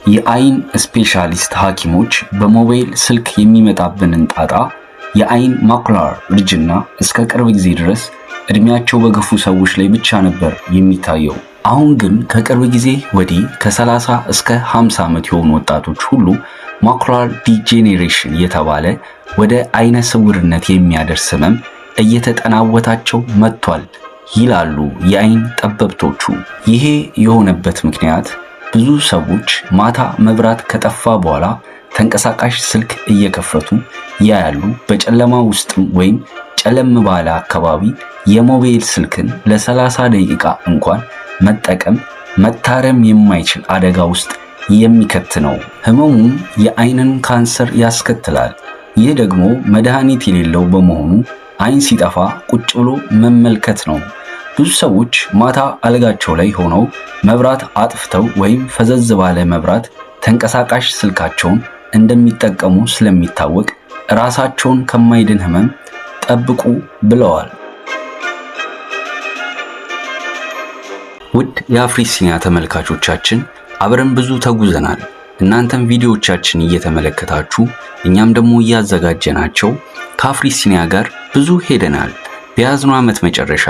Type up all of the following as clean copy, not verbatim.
የአይን ስፔሻሊስት ሐኪሞች በሞባይል ስልክ የሚመጣብንን ጣጣ የአይን ማኩላር እርጅና እስከ ቅርብ ጊዜ ድረስ እድሜያቸው በገፉ ሰዎች ላይ ብቻ ነበር የሚታየው። አሁን ግን ከቅርብ ጊዜ ወዲህ ከ30 እስከ 50 ዓመት የሆኑ ወጣቶች ሁሉ ማኩላር ዲጄኔሬሽን የተባለ ወደ አይነ ስውርነት የሚያደርስ ህመም እየተጠናወታቸው መጥቷል ይላሉ የአይን ጠበብቶቹ። ይሄ የሆነበት ምክንያት ብዙ ሰዎች ማታ መብራት ከጠፋ በኋላ ተንቀሳቃሽ ስልክ እየከፈቱ ያያሉ። በጨለማ ውስጥ ወይም ጨለም ባለ አካባቢ የሞባይል ስልክን ለ30 ደቂቃ እንኳን መጠቀም መታረም የማይችል አደጋ ውስጥ የሚከት ነው። ህመሙም የአይንን ካንሰር ያስከትላል። ይህ ደግሞ መድኃኒት የሌለው በመሆኑ አይን ሲጠፋ ቁጭ ብሎ መመልከት ነው። ብዙ ሰዎች ማታ አልጋቸው ላይ ሆነው መብራት አጥፍተው ወይም ፈዘዝ ባለ መብራት ተንቀሳቃሽ ስልካቸውን እንደሚጠቀሙ ስለሚታወቅ ራሳቸውን ከማይድን ህመም ጠብቁ ብለዋል። ውድ የአፍሪሲኒያ ተመልካቾቻችን አብረን ብዙ ተጉዘናል። እናንተም ቪዲዮዎቻችን እየተመለከታችሁ እኛም ደግሞ እያዘጋጀናቸው ከአፍሪሲኒያ ጋር ብዙ ሄደናል። በያዝነው ዓመት መጨረሻ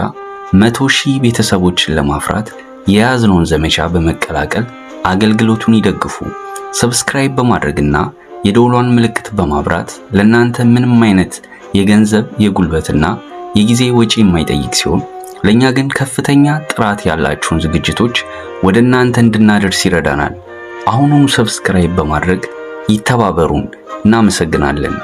100,000 ቤተሰቦችን ለማፍራት የያዝነውን ዘመቻ በመቀላቀል አገልግሎቱን ይደግፉ። ሰብስክራይብ በማድረግና የደወሏን ምልክት በማብራት ለእናንተ ምንም አይነት የገንዘብ የጉልበትና የጊዜ ወጪ የማይጠይቅ ሲሆን ለኛ ግን ከፍተኛ ጥራት ያላቸውን ዝግጅቶች ወደ እናንተ እንድናደርስ ይረዳናል። አሁኑኑ ሰብስክራይብ በማድረግ ይተባበሩን። እናመሰግናለን።